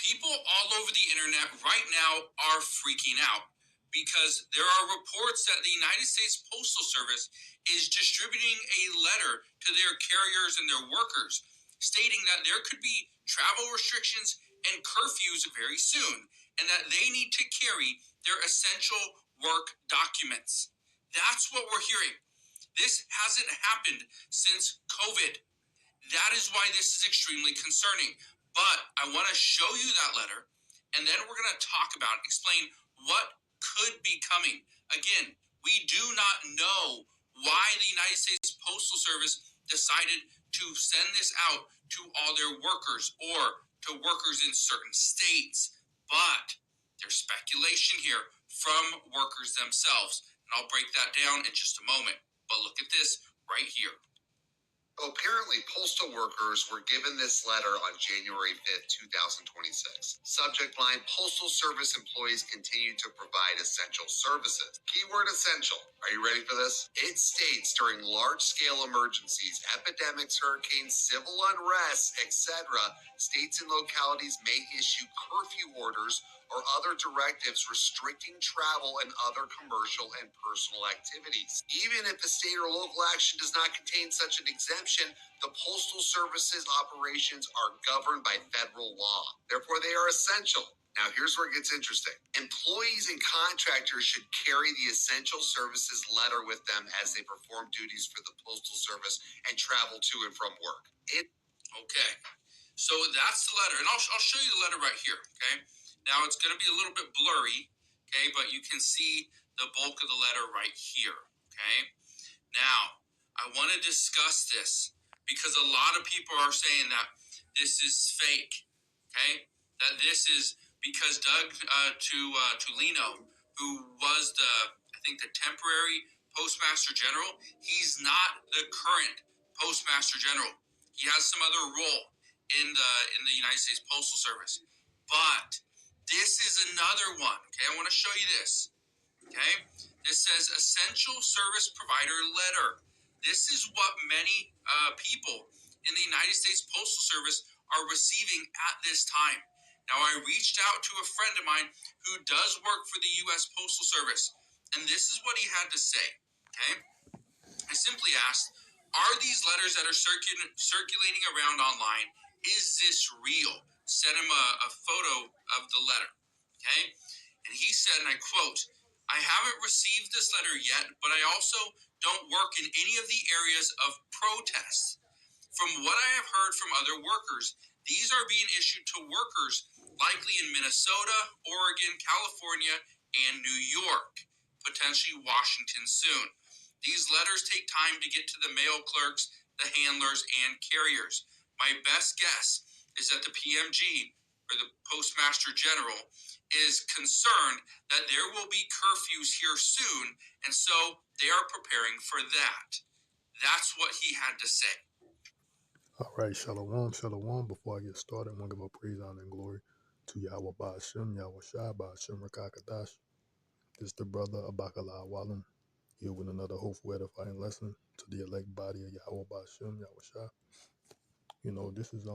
People all over the internet right now are freaking out because there are reports that the United States Postal Service is distributing a letter to their carriers and their workers stating that there could be travel restrictions and curfews very soon and that they need to carry their essential work documents. That's what we're hearing. This hasn't happened since COVID. That is why this is extremely concerning. But I want to show you that letter, and then we're going to talk about, explain what could be coming. Again, we do not know why the United States Postal Service decided to send this out to all their workers or to workers in certain states, but there's speculation here from workers themselves, and I'll break that down in just a moment. But look at this right here. Apparently, postal workers were given this letter on January 5th, 2026. Subject line, Postal Service employees continue to provide essential services. Keyword essential. Are you ready for this? It states during large-scale emergencies, epidemics, hurricanes, civil unrest, etc., states and localities may issue curfew orders or other directives restricting travel and other commercial and personal activities. Even if the state or local action does not contain such an exemption, the Postal Service's operations are governed by federal law. Therefore, they are essential. Now, here's where it gets interesting. Employees and contractors should carry the essential services letter with them as they perform duties for the Postal Service and travel to and from work. Okay, so that's the letter, and I'll show you the letter right here, okay? Now, it's going to be a little bit blurry, okay, but you can see the bulk of the letter right here, okay? Now, I want to discuss this because a lot of people are saying that this is fake, okay? That this is because Doug Tulino, who was the temporary Postmaster General, he's not the current Postmaster General. He has some other role in the United States Postal Service. But this is another one, okay? I want to show you this, okay? This says Essential Service Provider Letter. This is what many people in the United States Postal Service are receiving at this time. Now, I reached out to a friend of mine who does work for the U.S. Postal Service, and this is what he had to say, okay? I simply asked, are these letters that are circulating around online, is this real? Sent him a photo of the letter, okay? And he said, and I quote, I haven't received this letter yet, but I also don't work in any of the areas of protest. From what I have heard from other workers, these are being issued to workers likely in Minnesota, Oregon, California, and New York, potentially Washington soon. These letters take time to get to the mail clerks, the handlers, and carriers. My best guess is that the PMG, or the Postmaster General, is concerned that there will be curfews here soon, and so they are preparing for that. That's what he had to say. All right, shalom, shalom. Before I get started, I want to give a praise, honor, and glory to Yahawah, Yahawahshi, Rakakadash. This is the brother Abakala Walam, here with another hopeful edifying lesson to the elect body of Yahawah, Yahawahshi. You know, this is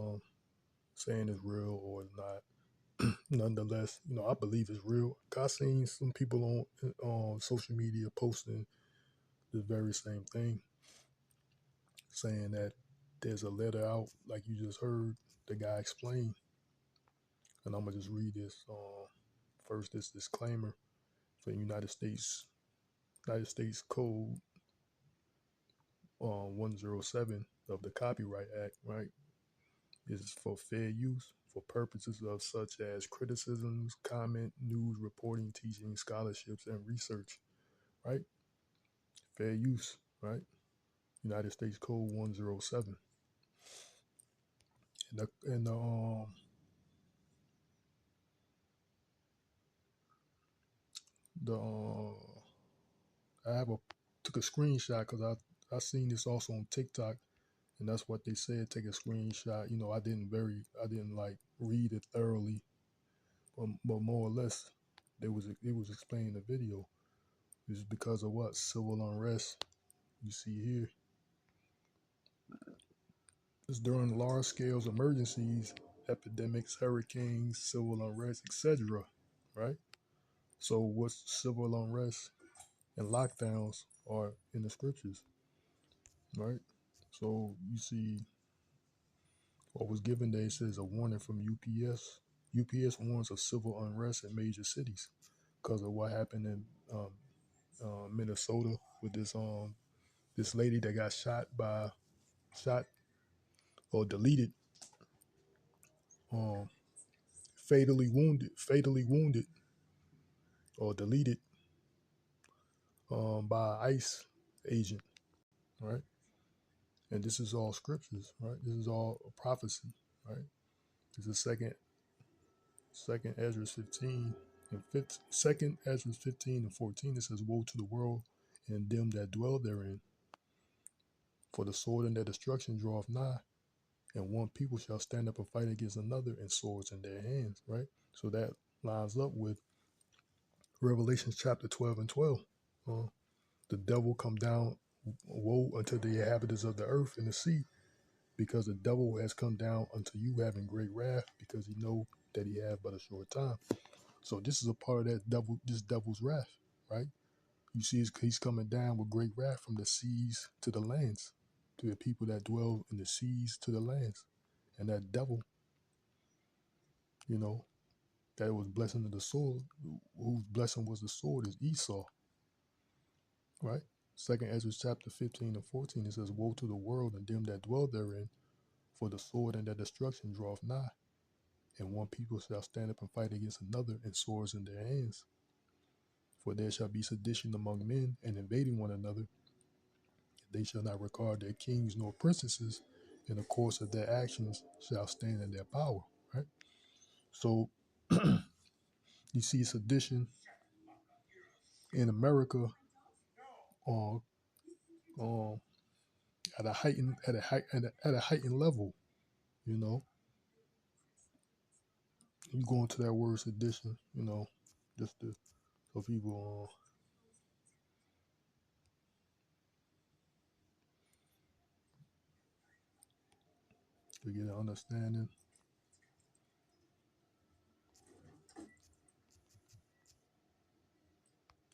saying it's real or it's not. Nonetheless, you know, I believe it's real. I seen some people on social media posting the very same thing, saying that there's a letter out, like you just heard the guy explain. And I'm gonna just read this first. This disclaimer for United States Code 107 of the Copyright Act. Right, this is for fair use for purposes of such as criticisms, comment, news, reporting, teaching, scholarships, and research. Right, fair use. Right, United States Code 107. And I took a screenshot because I seen this also on TikTok, and that's what they said. Take a screenshot. You know, I didn't like read it thoroughly, but more or less, it was explaining the video. It's because of what civil unrest. You see here, it's during large scale emergencies epidemics, hurricanes, civil unrest, etc. Right? So what's civil unrest and lockdowns are in the scriptures, right? So you see what was given there says a warning from UPS. UPS warns of civil unrest in major cities because of what happened in Minnesota with this lady that got shot or deleted, um, fatally wounded or deleted by an ICE agent, right? And this is all scriptures, right? This is all a prophecy, right? This is second Ezra 15 and second Ezra 15 and 14. It says, "Woe to the world and them that dwell therein, for the sword and their destruction draweth nigh, and one people shall stand up and fight against another, and swords in their hands." Right. So that lines up with Revelation chapter 12 and 12. Uh, the devil come down, woe unto the inhabitants of the earth and the sea, because the devil has come down unto you having great wrath, because he know that he have but a short time. So this is a part of this devil's wrath, right? You see, he's coming down with great wrath from the seas to the lands, to the people that dwell in the seas to the lands. And that devil, you know, that was blessing of the sword, whose blessing was the sword, is Esau, right? Second Ezra chapter 15 and 14, it says, "Woe to the world and them that dwell therein, for the sword and their destruction draweth nigh, and one people shall stand up and fight against another, and swords in their hands. For there shall be sedition among men, and invading one another. They shall not regard their kings nor princesses, and the course of their actions shall stand in their power." Right? So you see sedition in America on at a heightened level. You know, you go into that word sedition. You know, just to, so people to get an understanding.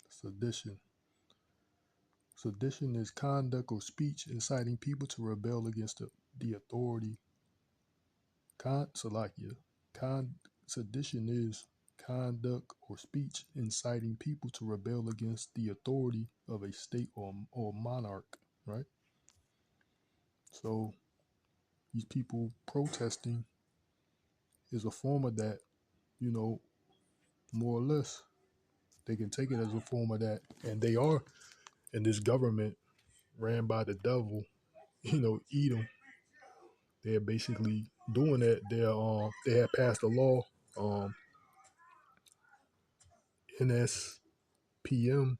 Sedition. Sedition is conduct or speech inciting people to rebel against the authority. Salakia. Sedition is conduct or speech inciting people to rebel against the authority of a state or monarch, right? So these people protesting is a form of that, you know, more or less. They can take it as a form of that. And they are in this government ran by the devil, you know, Edom. They're basically doing that. They had passed a law, NSPM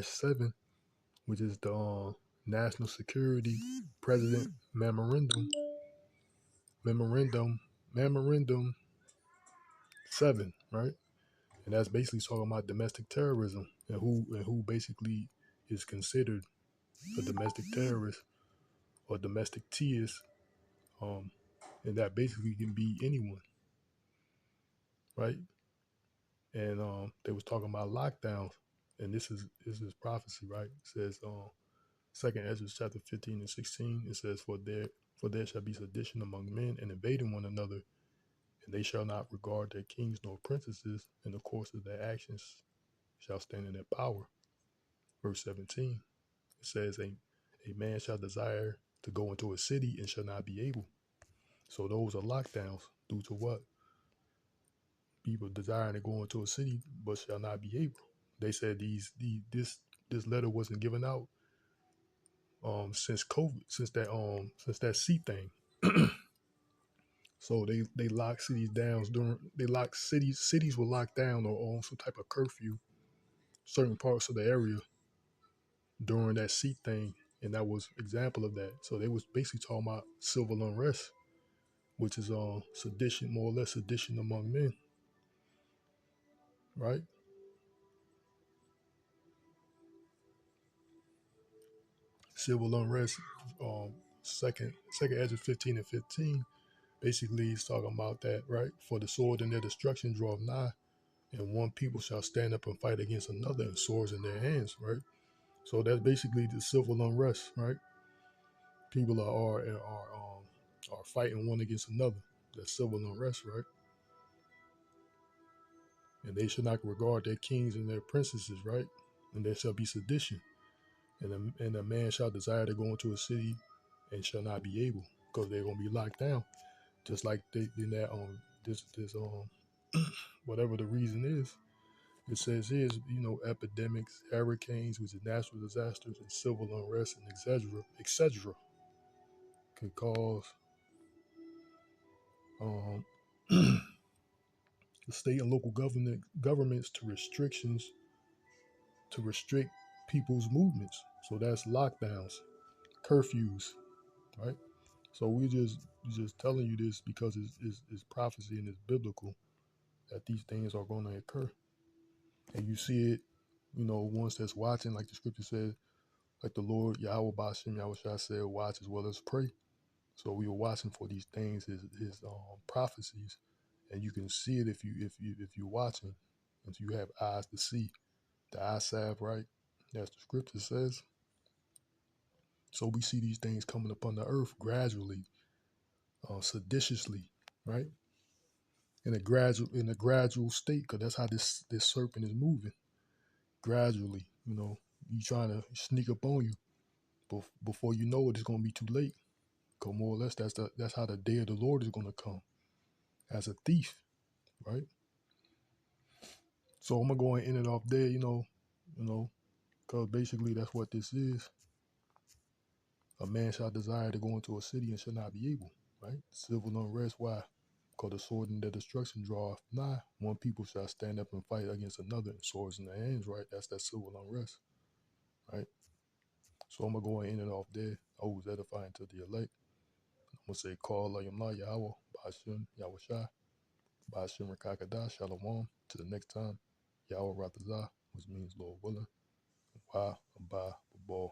7, which is the National Security President Memorandum 7, right? And that's basically talking about domestic terrorism and who basically is considered a domestic terrorist or domestic terrorist, and that basically can be anyone, right? And they was talking about lockdowns, and this is prophecy, right? It says Second Ezra chapter 15 and 16. It says, For there shall be sedition among men, and invading one another, and they shall not regard their kings nor princesses, and the course of their actions shall stand in their power." Verse 17, it says, a man shall desire to go into a city and shall not be able. So those are lockdowns due to what? People desiring to go into a city but shall not be able. They said this letter wasn't given out since COVID, since that seat thing. So they lock cities down cities were locked down or on some type of curfew, certain parts of the area during that seat thing, and that was example of that. So they was basically talking about civil unrest, which is sedition, more or less sedition among men, right? Civil unrest, second Ezra 15 and 15. Basically, he's talking about that, right? For the sword and their destruction draweth nigh, and one people shall stand up and fight against another, and swords in their hands, right? So that's basically the civil unrest, right? People are fighting one against another. That's civil unrest, right? And they shall not regard their kings and their princesses, right? And there shall be sedition, and a man shall desire to go into a city and shall not be able, because they're gonna be locked down, just like they in that this whatever the reason is. It says here is, epidemics, hurricanes, which is natural disasters, and civil unrest, and etc. Could cause the state and local governments to restrict people's movements. So that's lockdowns, curfews, right? So we just telling you this because it's prophecy and it's biblical that these things are going to occur, and you see it, once that's watching, like the scripture says, like the Lord Yahawah Bashem Yahushua said, watch as well as pray. So we were watching for these things, his prophecies, and you can see it if you're watching, if you have eyes to see, the eye salve, right? As the scripture says. So we see these things coming upon the earth gradually, seditiously, right? In a gradual state, because that's how this serpent is moving gradually. You trying to sneak up on you, but before you know it, it's gonna be too late. Cause more or less, that's how the day of the Lord is gonna come, as a thief, right? So I'm gonna go and end it off there, because basically that's what this is. A man shall desire to go into a city and shall not be able, right? Civil unrest. Why? Because the sword and their destruction draweth nigh. One people shall stand up and fight against another, and swords in their hands, right? That's that civil unrest, right? So I'm gonna go and end it off there. I was edifying to the elect. I'm gonna say, call Yamla Yahawah, Ba'ashim, Yahushai, Ba'ashim Rakakadah, Shalom. To the next time, Yahweh Ratazah, which means Lord willing. Wa, Abba, Babal.